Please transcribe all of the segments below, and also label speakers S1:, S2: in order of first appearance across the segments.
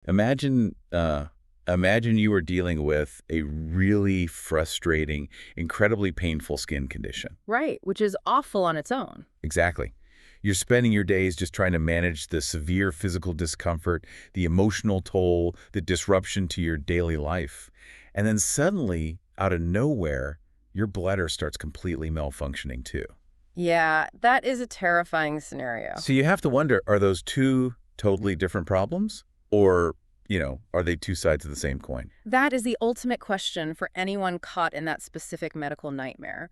S1: Imagine, imagine you were dealing with a really frustrating, incredibly painful skin condition.
S2: Right, which is awful on its own.
S1: Exactly. You're spending your days just trying to manage the severe physical discomfort, the emotional toll, the disruption to your daily life. And then suddenly, out of nowhere, your bladder starts completely malfunctioning too.
S2: Yeah, that is a terrifying scenario.
S1: So you have to wonder, are those two totally different problems? Or, are they two sides of the same coin?
S2: That is the ultimate question for anyone caught in that specific medical nightmare.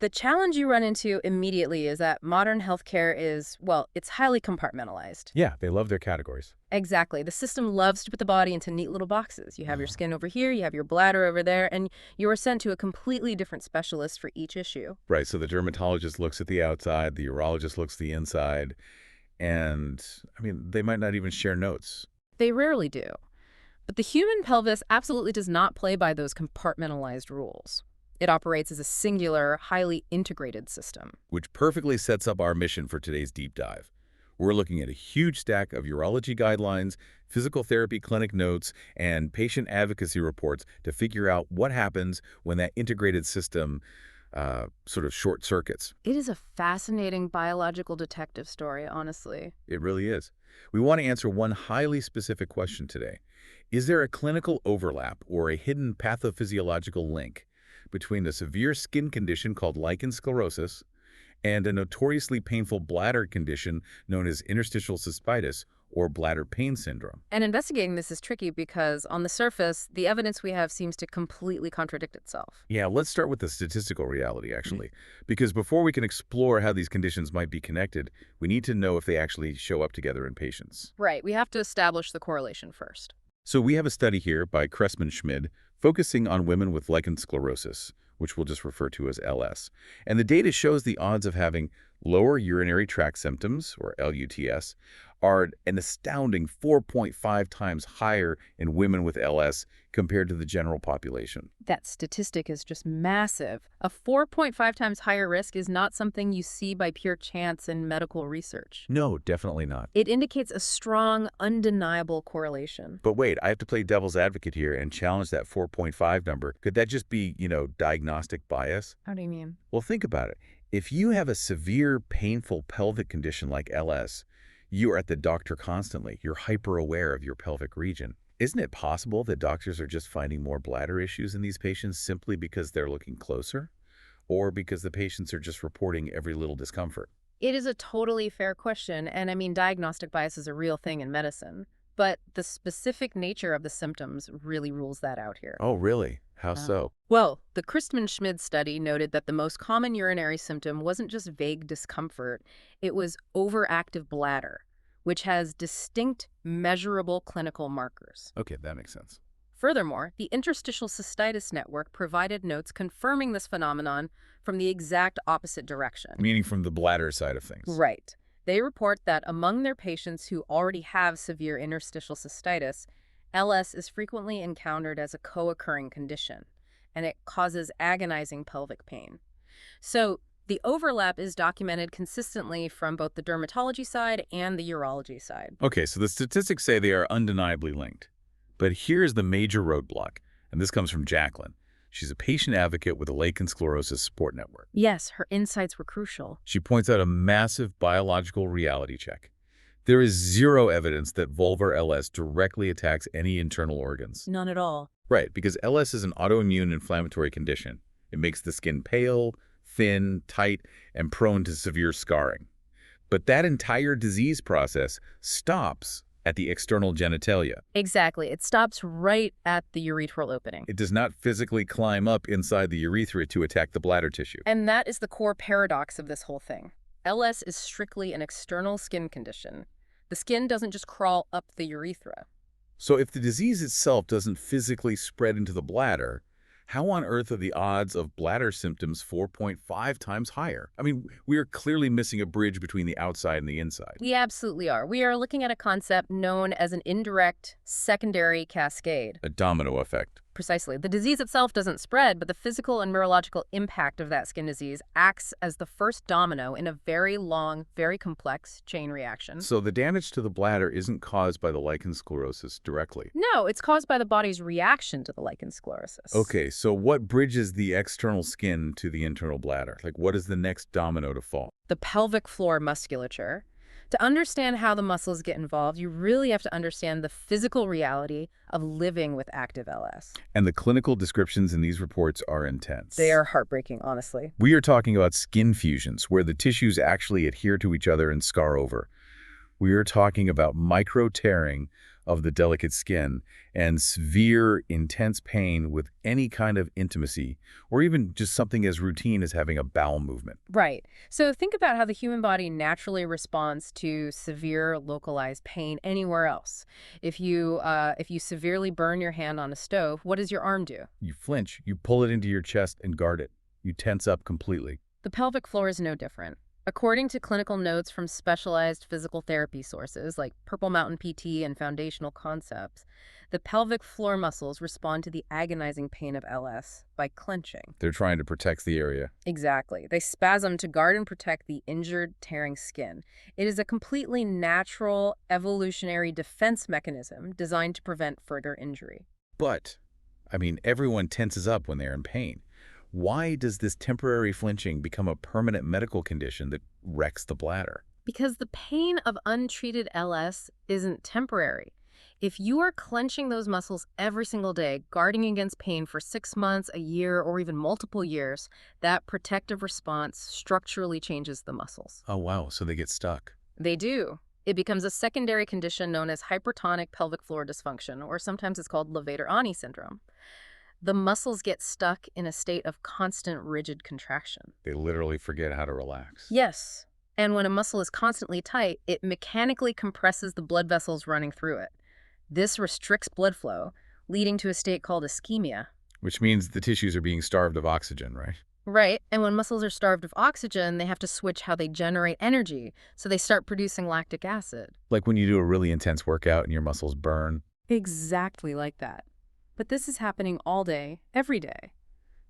S2: The challenge you run into immediately is that modern healthcare is, well, it's highly compartmentalized.
S1: Yeah, they love their categories.
S2: Exactly. The system loves to put the body into neat little boxes. You have your skin over here, you have your bladder over there, and you are sent to a completely different specialist for each issue.
S1: Right, so the dermatologist looks at the outside, the urologist looks at the inside, and, they might not even share notes.
S2: They rarely do. But the human pelvis absolutely does not play by those compartmentalized rules. It operates as a singular, highly integrated system.
S1: Which perfectly sets up our mission for today's deep dive. We're looking at a huge stack of urology guidelines, physical therapy clinic notes, and patient advocacy reports to figure out what happens when that integrated system sort of short circuits.
S2: It is a fascinating biological detective story, honestly.
S1: It really is. We want to answer one highly specific question today. Is there a clinical overlap or a hidden pathophysiological link between a severe skin condition called lichen sclerosus and a notoriously painful bladder condition known as interstitial cystitis or bladder pain syndrome?
S2: And investigating this is tricky because, on the surface, the evidence we have seems to completely contradict itself.
S1: Yeah, let's start with the statistical reality, actually, because before we can explore how these conditions might be connected, we need to know if they actually show up together in patients.
S2: Right, we have to establish the correlation first.
S1: So we have a study here by Cressman-Schmid focusing on women with lichen sclerosus, which we'll just refer to as LS. And the data shows the odds of having lower urinary tract symptoms, or LUTS, are an astounding 4.5 times higher in women with LS compared to the general population.
S2: That statistic is just massive. A 4.5 times higher risk is not something you see by pure chance in medical research.
S1: No, definitely not.
S2: It indicates a strong, undeniable correlation.
S1: But wait, I have to play devil's advocate here and challenge that 4.5 number. Could that just be, diagnostic bias?
S2: How do you mean?
S1: Well, think about it. If you have a severe, painful pelvic condition like LS, you are at the doctor constantly. You're hyper-aware of your pelvic region. Isn't it possible that doctors are just finding more bladder issues in these patients simply because they're looking closer? Or because the patients are just reporting every little discomfort?
S2: It is a totally fair question, and diagnostic bias is a real thing in medicine. But the specific nature of the symptoms really rules that out here.
S1: Oh, really? How so?
S2: Well, the Christman-Schmid study noted that the most common urinary symptom wasn't just vague discomfort, it was overactive bladder, which has distinct, measurable clinical markers.
S1: Okay, that makes sense.
S2: Furthermore, the Interstitial Cystitis Network provided notes confirming this phenomenon from the exact opposite direction.
S1: Meaning from the bladder side of things.
S2: Right. They report that among their patients who already have severe interstitial cystitis, LS is frequently encountered as a co-occurring condition, and it causes agonizing pelvic pain. So the overlap is documented consistently from both the dermatology side and the urology side.
S1: Okay, so the statistics say they are undeniably linked. But here's the major roadblock, and this comes from Jacqueline. She's a patient advocate with the lichen sclerosus support network.
S2: Yes, her insights were crucial.
S1: She points out a massive biological reality check. There is zero evidence that vulvar LS directly attacks any internal organs.
S2: None at all.
S1: Right, because LS is an autoimmune inflammatory condition. It makes the skin pale, thin, tight, and prone to severe scarring. But that entire disease process stops at the external genitalia.
S2: Exactly. It stops right at the urethral opening.
S1: It does not physically climb up inside the urethra to attack the bladder tissue.
S2: And that is the core paradox of this whole thing. LS is strictly an external skin condition. The skin doesn't just crawl up the urethra.
S1: So if the disease itself doesn't physically spread into the bladder, how on earth are the odds of bladder symptoms 4.5 times higher? We are clearly missing a bridge between the outside and the inside.
S2: We absolutely are. We are looking at a concept known as an indirect secondary cascade.
S1: A domino effect.
S2: Precisely. The disease itself doesn't spread, but the physical and neurological impact of that skin disease acts as the first domino in a very long, very complex chain reaction.
S1: So the damage to the bladder isn't caused by the lichen sclerosis directly.
S2: No, it's caused by the body's reaction to the lichen sclerosis.
S1: Okay, so what bridges the external skin to the internal bladder? Like, what is the next domino to fall?
S2: The pelvic floor musculature. To understand how the muscles get involved, you really have to understand the physical reality of living with active LS.
S1: And the clinical descriptions in these reports are intense.
S2: They are heartbreaking, honestly.
S1: We are talking about skin fusions, where the tissues actually adhere to each other and scar over. We are talking about micro-tearing of the delicate skin and severe, intense pain with any kind of intimacy, or even just something as routine as having a bowel movement.
S2: Right. So think about how the human body naturally responds to severe localized pain anywhere else. If you severely burn your hand on a stove, what does your arm do?
S1: You flinch, you pull it into your chest and guard it. You tense up completely.
S2: The pelvic floor is no different. According to clinical notes from specialized physical therapy sources like Purple Mountain PT and Foundational Concepts, the pelvic floor muscles respond to the agonizing pain of LS by clenching.
S1: They're trying to protect the area.
S2: Exactly. They spasm to guard and protect the injured, tearing skin. It is a completely natural, evolutionary defense mechanism designed to prevent further injury.
S1: But, everyone tenses up when they're in pain. Why does this temporary flinching become a permanent medical condition that wrecks the bladder?
S2: Because the pain of untreated LS isn't temporary. If you are clenching those muscles every single day, guarding against pain for 6 months, a year, or even multiple years, that protective response structurally changes the muscles.
S1: Oh, wow, so they get stuck.
S2: They do. It becomes a secondary condition known as hypertonic pelvic floor dysfunction, or sometimes it's called Levator-Ani syndrome. The muscles get stuck in a state of constant rigid contraction.
S1: They literally forget how to relax.
S2: Yes. And when a muscle is constantly tight, it mechanically compresses the blood vessels running through it. This restricts blood flow, leading to a state called ischemia.
S1: Which means the tissues are being starved of oxygen, right?
S2: Right. And when muscles are starved of oxygen, they have to switch how they generate energy, so they start producing lactic acid.
S1: Like when you do a really intense workout and your muscles burn.
S2: Exactly like that. But this is happening all day, every day.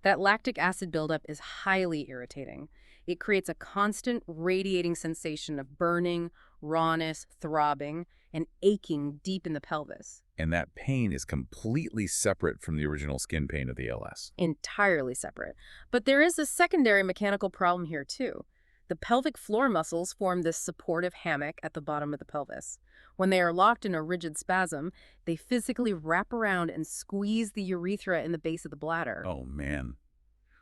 S2: That lactic acid buildup is highly irritating. It creates a constant radiating sensation of burning, rawness, throbbing, and aching deep in the pelvis.
S1: And that pain is completely separate from the original skin pain of the LS.
S2: Entirely separate. But there is a secondary mechanical problem here, too. The pelvic floor muscles form this supportive hammock at the bottom of the pelvis. When they are locked in a rigid spasm, they physically wrap around and squeeze the urethra in the base of the bladder.
S1: Oh, man.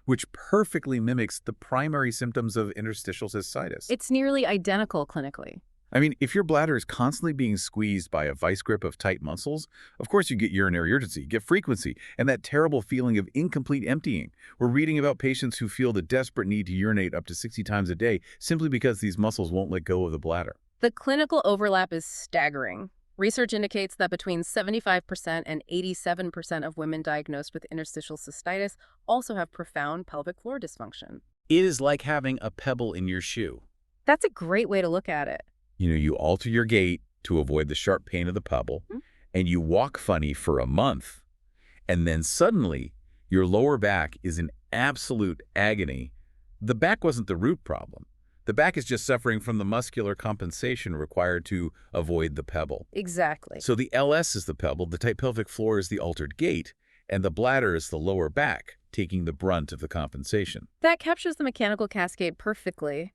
S1: Which perfectly mimics the primary symptoms of interstitial cystitis.
S2: It's nearly identical clinically.
S1: If your bladder is constantly being squeezed by a vice grip of tight muscles, of course you get urinary urgency, get frequency, and that terrible feeling of incomplete emptying. We're reading about patients who feel the desperate need to urinate up to 60 times a day simply because these muscles won't let go of the bladder.
S2: The clinical overlap is staggering. Research indicates that between 75% and 87% of women diagnosed with interstitial cystitis also have profound pelvic floor dysfunction.
S1: It is like having a pebble in your shoe.
S2: That's a great way to look at it.
S1: You alter your gait to avoid the sharp pain of the pebble, and you walk funny for a month, and then suddenly your lower back is in absolute agony. The back wasn't the root problem. The back is just suffering from the muscular compensation required to avoid the pebble.
S2: Exactly.
S1: So the LS is the pebble, the tight pelvic floor is the altered gait, and the bladder is the lower back, taking the brunt of the compensation.
S2: That captures the mechanical cascade perfectly,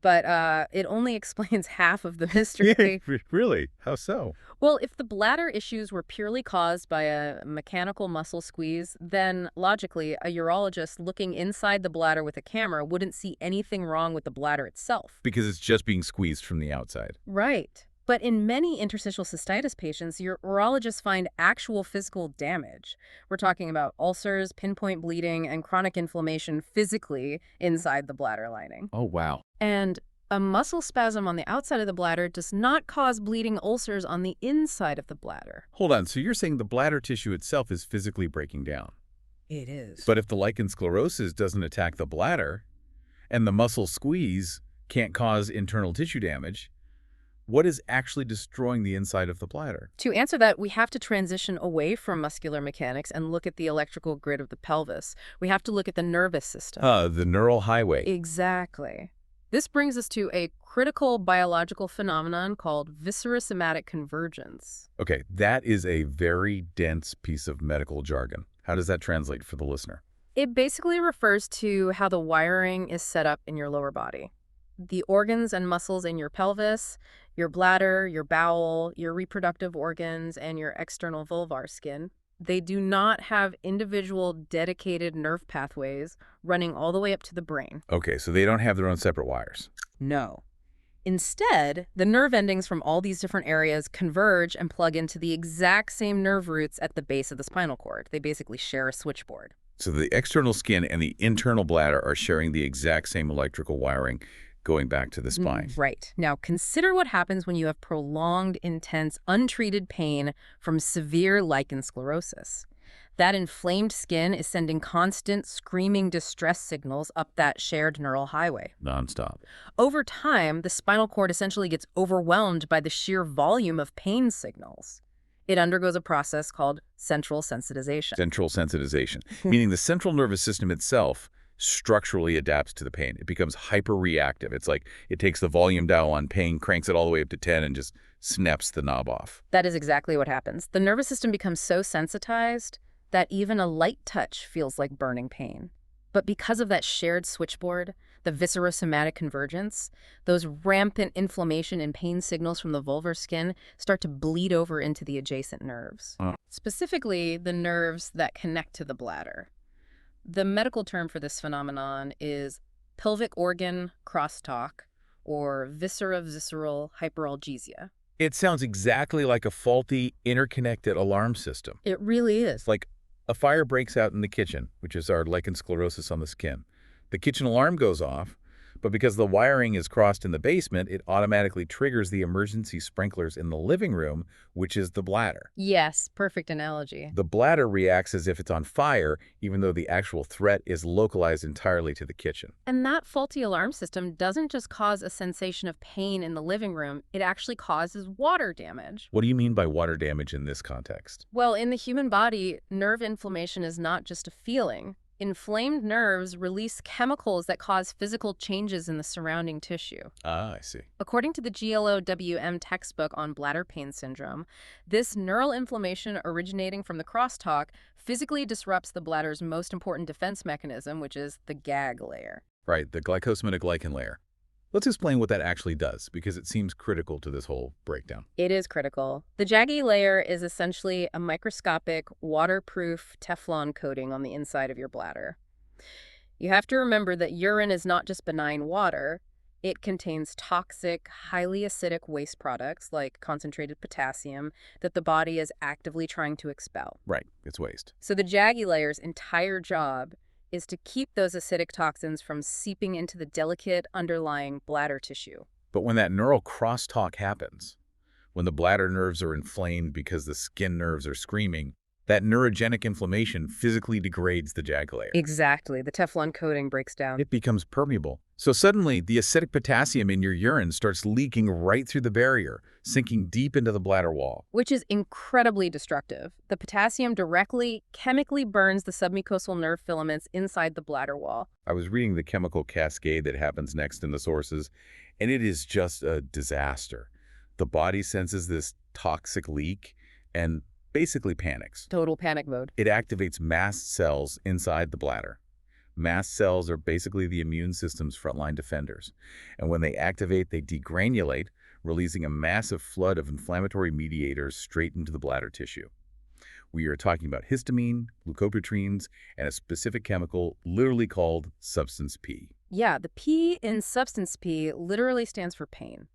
S2: but it only explains half of the mystery.
S1: Really? How so?
S2: Well, if the bladder issues were purely caused by a mechanical muscle squeeze, then logically, a urologist looking inside the bladder with a camera wouldn't see anything wrong with the bladder itself.
S1: Because it's just being squeezed from the outside.
S2: Right. But in many interstitial cystitis patients, your urologists find actual physical damage. We're talking about ulcers, pinpoint bleeding, and chronic inflammation physically inside the bladder lining.
S1: Oh, wow.
S2: And a muscle spasm on the outside of the bladder does not cause bleeding ulcers on the inside of the bladder.
S1: Hold on, so you're saying the bladder tissue itself is physically breaking down?
S2: It is.
S1: But if the lichen sclerosis doesn't attack the bladder, and the muscle squeeze can't cause internal tissue damage, What is actually destroying the inside of the bladder?
S2: To answer that, we have to transition away from muscular mechanics and look at the electrical grid of the pelvis. We have to look at the nervous system.
S1: The neural highway.
S2: Exactly. This brings us to a critical biological phenomenon called viscerosomatic convergence.
S1: Okay, that is a very dense piece of medical jargon. How does that translate for the listener?
S2: It basically refers to how the wiring is set up in your lower body. The organs and muscles in your pelvis, your bladder, your bowel, your reproductive organs, and your external vulvar skin, they do not have individual dedicated nerve pathways running all the way up to the brain.
S1: Okay, so they don't have their own separate wires.
S2: No. Instead, the nerve endings from all these different areas converge and plug into the exact same nerve roots at the base of the spinal cord. They basically share a switchboard.
S1: So the external skin and the internal bladder are sharing the exact same electrical wiring going back to the spine.
S2: Right. Now, consider what happens when you have prolonged, intense, untreated pain from severe lichen sclerosis. That inflamed skin is sending constant, screaming distress signals up that shared neural highway.
S1: Nonstop.
S2: Over time, the spinal cord essentially gets overwhelmed by the sheer volume of pain signals. It undergoes a process called central sensitization.
S1: Central sensitization, meaning the central nervous system itself structurally adapts to the pain. It becomes hyper-reactive. It's like it takes the volume dial on pain, cranks it all the way up to 10, and just snaps the knob off.
S2: That is exactly what happens. The nervous system becomes so sensitized that even a light touch feels like burning pain. But because of that shared switchboard, the viscerosomatic convergence, those rampant inflammation and pain signals from the vulvar skin start to bleed over into the adjacent nerves. Specifically, the nerves that connect to the bladder. The medical term for this phenomenon is pelvic organ crosstalk, or visceral hyperalgesia.
S1: It sounds exactly like a faulty, interconnected alarm system.
S2: It really is.
S1: Like a fire breaks out in the kitchen, which is our lichen sclerosis on the skin. The kitchen alarm goes off, but because the wiring is crossed in the basement, it automatically triggers the emergency sprinklers in the living room, which is the bladder.
S2: Yes, perfect analogy.
S1: The bladder reacts as if it's on fire, even though the actual threat is localized entirely to the kitchen.
S2: And that faulty alarm system doesn't just cause a sensation of pain in the living room, it actually causes water damage.
S1: What do you mean by water damage in this context?
S2: Well, in the human body, nerve inflammation is not just a feeling. Inflamed nerves release chemicals that cause physical changes in the surrounding tissue.
S1: Ah, I see.
S2: According to the GLOWM textbook on bladder pain syndrome, this neural inflammation originating from the crosstalk physically disrupts the bladder's most important defense mechanism, which is the gag layer.
S1: Right, the glycosaminoglycan layer. Let's explain what that actually does, because it seems critical to this whole breakdown.
S2: It is critical. The jaggy layer is essentially a microscopic, waterproof Teflon coating on the inside of your bladder. You have to remember that urine is not just benign water. It contains toxic, highly acidic waste products like concentrated potassium that the body is actively trying to expel.
S1: Right, it's waste.
S2: So the jaggy layer's entire job is to keep those acidic toxins from seeping into the delicate underlying bladder tissue.
S1: But when that neural crosstalk happens, when the bladder nerves are inflamed because the skin nerves are screaming, that neurogenic inflammation physically degrades the jag layer.
S2: Exactly. The Teflon coating breaks down.
S1: It becomes permeable. So suddenly, the acidic potassium in your urine starts leaking right through the barrier, sinking deep into the bladder wall.
S2: Which is incredibly destructive. The potassium directly chemically burns the submucosal nerve filaments inside the bladder wall.
S1: I was reading the chemical cascade that happens next in the sources, and it is just a disaster. The body senses this toxic leak and basically panics.
S2: Total panic mode.
S1: It activates mast cells inside the bladder. Mast cells are basically the immune system's frontline defenders. And when they activate, they degranulate, releasing a massive flood of inflammatory mediators straight into the bladder tissue. We are talking about histamine, leukoprienes, and a specific chemical literally called substance P.
S2: Yeah, the P in substance P literally stands for pain.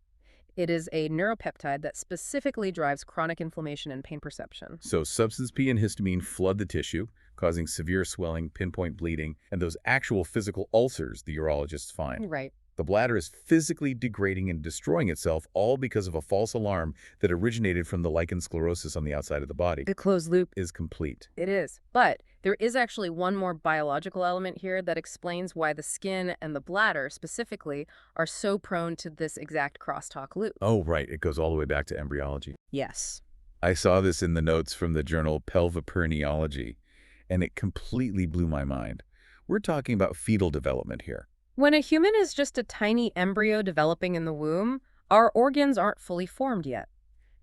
S2: It is a neuropeptide that specifically drives chronic inflammation and pain perception.
S1: So substance P and histamine flood the tissue, causing severe swelling, pinpoint bleeding, and those actual physical ulcers the urologists find.
S2: Right.
S1: The bladder is physically degrading and destroying itself, all because of a false alarm that originated from the lichen sclerosis on the outside of the body.
S2: The closed loop.
S1: Is complete.
S2: It is. But There is actually one more biological element here that explains why the skin and the bladder, specifically, are so prone to this exact crosstalk loop.
S1: Oh, right. It goes all the way back to embryology.
S2: Yes.
S1: I saw this in the notes from the journal Pelvic, and it completely blew my mind. We're talking about fetal development here.
S2: When a human is just a tiny embryo developing in the womb, our organs aren't fully formed yet.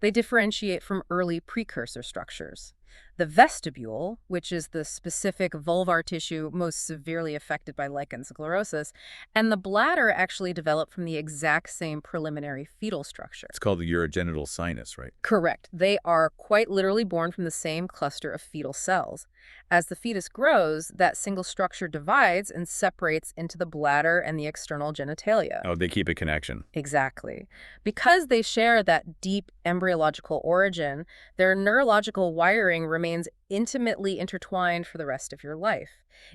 S2: They differentiate from early precursor structures. The vestibule, which is the specific vulvar tissue most severely affected by lichen sclerosus, and the bladder actually develop from the exact same preliminary fetal structure.
S1: It's called the urogenital sinus, right?
S2: Correct. They are quite literally born from the same cluster of fetal cells. As the fetus grows, that single structure divides and separates into the bladder and the external genitalia.
S1: Oh, they keep a connection.
S2: Exactly. Because they share that deep embryological origin, their neurological wiring remains intimately intertwined for the rest of your life.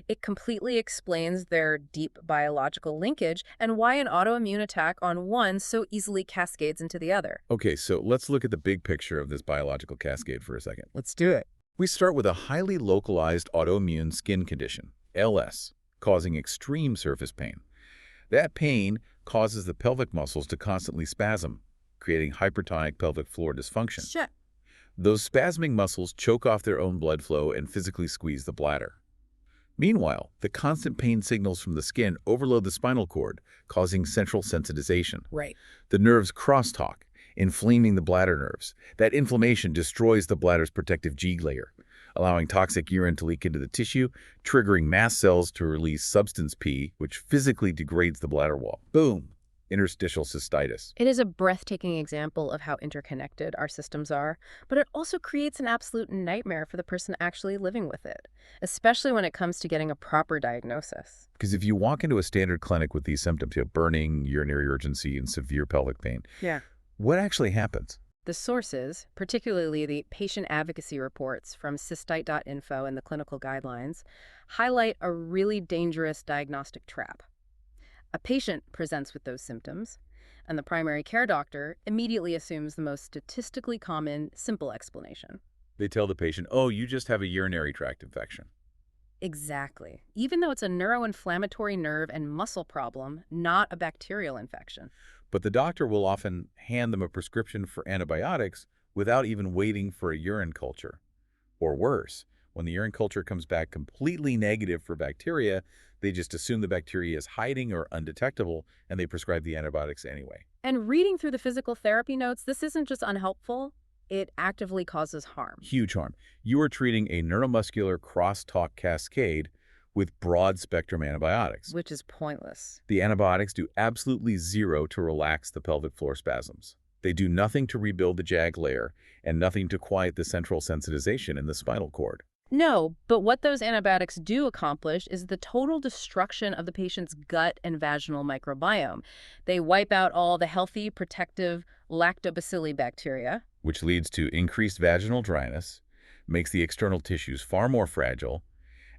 S2: It completely explains their deep biological linkage and why an autoimmune attack on one so easily cascades into the other.
S1: Okay, so let's look at the big picture of this biological cascade for a second.
S2: Let's do it.
S1: We start with a highly localized autoimmune skin condition, LS, causing extreme surface pain. That pain causes the pelvic muscles to constantly spasm, creating hypertonic pelvic floor dysfunction.
S2: Shit.
S1: Those spasming muscles choke off their own blood flow and physically squeeze the bladder. Meanwhile, the constant pain signals from the skin overload the spinal cord, causing central sensitization.
S2: Right.
S1: The nerves crosstalk, inflaming the bladder nerves. That inflammation destroys the bladder's protective G layer, allowing toxic urine to leak into the tissue, triggering mast cells to release substance P, which physically degrades the bladder wall. Boom! Interstitial cystitis.
S2: It is a breathtaking example of how interconnected our systems are, but it also creates an absolute nightmare for the person actually living with it, especially when it comes to getting a proper diagnosis.
S1: Because if you walk into a standard clinic with these symptoms, you have burning, urinary urgency, and severe pelvic pain,
S2: Yeah.
S1: what actually happens?
S2: The sources, particularly the patient advocacy reports from cystite.info and the clinical guidelines, highlight a really dangerous diagnostic trap. A patient presents with those symptoms, and the primary care doctor immediately assumes the most statistically common, simple explanation.
S1: They tell the patient, oh, you just have a urinary tract infection.
S2: Exactly. Even though it's a neuroinflammatory nerve and muscle problem, not a bacterial infection.
S1: But the doctor will often hand them a prescription for antibiotics without even waiting for a urine culture. Or worse, when the urine culture comes back completely negative for bacteria, they just assume the bacteria is hiding or undetectable, and they prescribe the antibiotics anyway.
S2: And reading through the physical therapy notes, this isn't just unhelpful, it actively causes harm.
S1: Huge harm. You are treating a neuromuscular crosstalk cascade with broad-spectrum antibiotics.
S2: Which is pointless.
S1: The antibiotics do absolutely zero to relax the pelvic floor spasms. They do nothing to rebuild the JAG layer and nothing to quiet the central sensitization in the spinal cord.
S2: No, but what those antibiotics do accomplish is the total destruction of the patient's gut and vaginal microbiome. They wipe out all the healthy, protective lactobacilli bacteria,
S1: which leads to increased vaginal dryness, makes the external tissues far more fragile,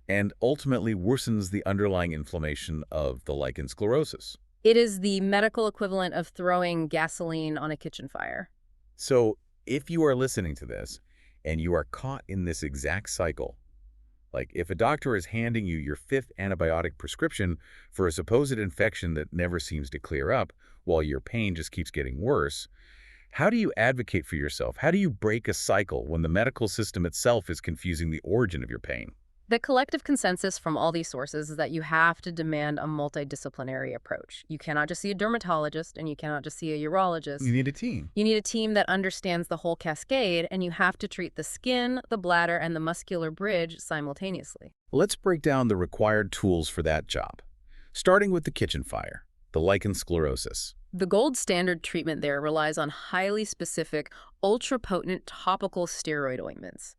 S1: and ultimately worsens the underlying inflammation of the lichen sclerosus.
S2: It is the medical equivalent of throwing gasoline on a kitchen fire.
S1: So if you are listening to this and you are caught in this exact cycle, like if a doctor is handing you your 5th antibiotic prescription for a supposed infection that never seems to clear up while your pain just keeps getting worse, how do you advocate for yourself? How do you break a cycle when the medical system itself is confusing the origin of your pain?
S2: The collective consensus from all these sources is that you have to demand a multidisciplinary approach. You cannot just see a dermatologist and you cannot just see a urologist.
S1: You need a team.
S2: You need a team that understands the whole cascade, and you have to treat the skin, the bladder, and the muscular bridge simultaneously.
S1: Let's break down the required tools for that job, starting with the kitchen fire, the lichen sclerosus.
S2: The gold standard treatment there relies on highly specific, ultra-potent topical steroid ointments.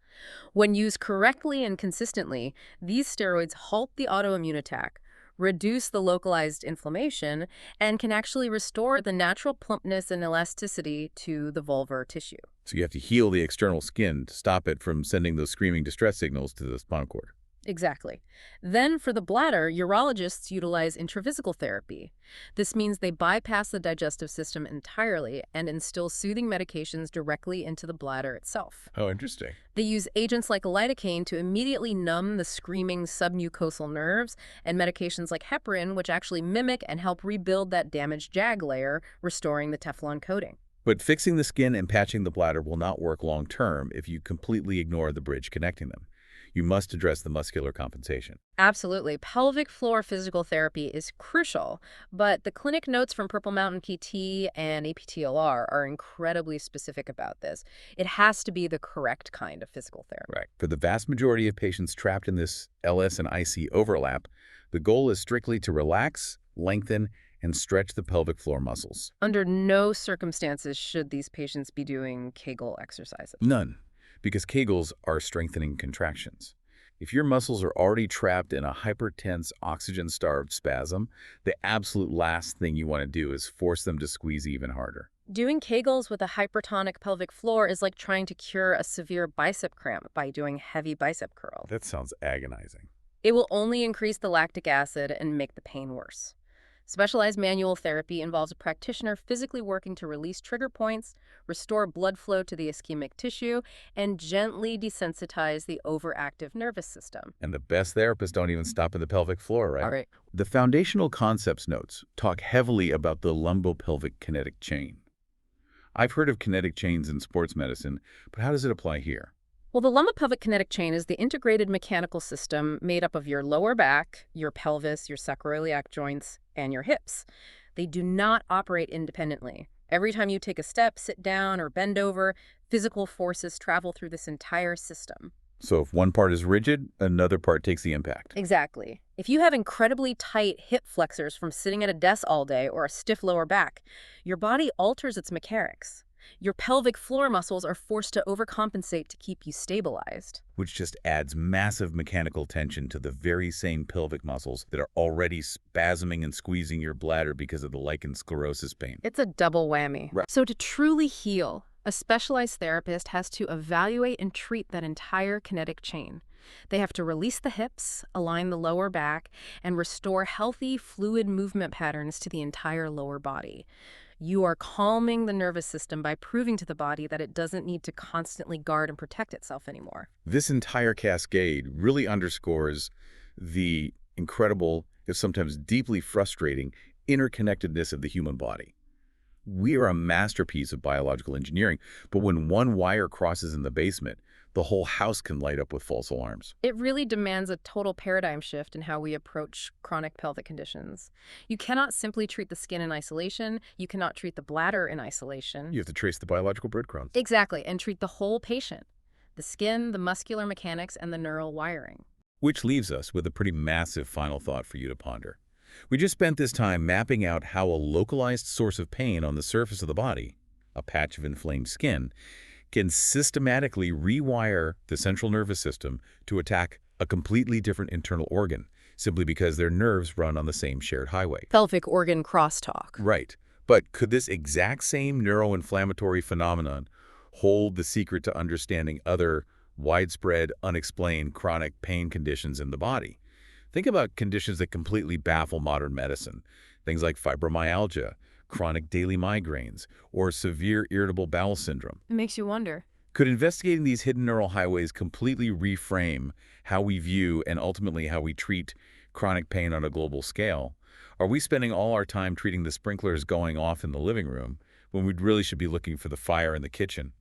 S2: When used correctly and consistently, these steroids halt the autoimmune attack, reduce the localized inflammation, and can actually restore the natural plumpness and elasticity to the vulvar tissue.
S1: So you have to heal the external skin to stop it from sending those screaming distress signals to the spinal cord.
S2: Exactly. Then for the bladder, urologists utilize intravesical therapy. This means they bypass the digestive system entirely and instill soothing medications directly into the bladder itself.
S1: Oh, interesting.
S2: They use agents like lidocaine to immediately numb the screaming submucosal nerves, and medications like heparin, which actually mimic and help rebuild that damaged JAG layer, restoring the Teflon coating.
S1: But fixing the skin and patching the bladder will not work long term if you completely ignore the bridge connecting them. You must address the muscular compensation.
S2: Absolutely. Pelvic floor physical therapy is crucial, but the clinic notes from Purple Mountain PT and APTLR are incredibly specific about this. It has to be the correct kind of physical therapy.
S1: Right. For the vast majority of patients trapped in this LS and IC overlap, the goal is strictly to relax, lengthen, and stretch the pelvic floor muscles.
S2: Under no circumstances should these patients be doing Kegel exercises.
S1: None, because Kegels are strengthening contractions. If your muscles are already trapped in a hypertense, oxygen-starved spasm, the absolute last thing you want to do is force them to squeeze even harder.
S2: Doing Kegels with a hypertonic pelvic floor is like trying to cure a severe bicep cramp by doing heavy bicep curls.
S1: That sounds agonizing.
S2: It will only increase the lactic acid and make the pain worse. Specialized manual therapy involves a practitioner physically working to release trigger points, restore blood flow to the ischemic tissue, and gently desensitize the overactive nervous system.
S1: And the best therapists don't even stop at the pelvic floor, right?
S2: All right.
S1: The foundational concepts notes talk heavily about the lumbopelvic kinetic chain. I've heard of kinetic chains in sports medicine, but how does it apply here?
S2: Well, the lumbar-pelvic kinetic chain is the integrated mechanical system made up of your lower back, your pelvis, your sacroiliac joints, and your hips. They do not operate independently. Every time you take a step, sit down, or bend over, physical forces travel through this entire system.
S1: So if one part is rigid, another part takes the impact.
S2: Exactly. If you have incredibly tight hip flexors from sitting at a desk all day or a stiff lower back, your body alters its mechanics. Your pelvic floor muscles are forced to overcompensate to keep you stabilized.
S1: Which just adds massive mechanical tension to the very same pelvic muscles that are already spasming and squeezing your bladder because of the lichen sclerosis pain.
S2: It's a double whammy.
S1: Right.
S2: So to truly heal, a specialized therapist has to evaluate and treat that entire kinetic chain. They have to release the hips, align the lower back, and restore healthy, fluid movement patterns to the entire lower body. You are calming the nervous system by proving to the body that it doesn't need to constantly guard and protect itself anymore.
S1: This entire cascade really underscores the incredible, if sometimes deeply frustrating, interconnectedness of the human body. We are a masterpiece of biological engineering, but when one wire crosses in the basement, the whole house can light up with false alarms.
S2: It really demands a total paradigm shift in how we approach chronic pelvic conditions. You cannot simply treat the skin in isolation. You cannot treat the bladder in isolation.
S1: You have to trace the biological breadcrumbs.
S2: Exactly, and treat the whole patient. The skin, the muscular mechanics, and the neural wiring.
S1: Which leaves us with a pretty massive final thought for you to ponder. We just spent this time mapping out how a localized source of pain on the surface of the body, a patch of inflamed skin, can systematically rewire the central nervous system to attack a completely different internal organ, simply because their nerves run on the same shared highway.
S2: Pelvic organ crosstalk.
S1: Right. But could this exact same neuroinflammatory phenomenon hold the secret to understanding other widespread, unexplained chronic pain conditions in the body? Think about conditions that completely baffle modern medicine, things like fibromyalgia, chronic daily migraines, or severe irritable bowel syndrome.
S2: It makes you wonder.
S1: Could investigating these hidden neural highways completely reframe how we view and ultimately how we treat chronic pain on a global scale? Are we spending all our time treating the sprinklers going off in the living room when we really should be looking for the fire in the kitchen?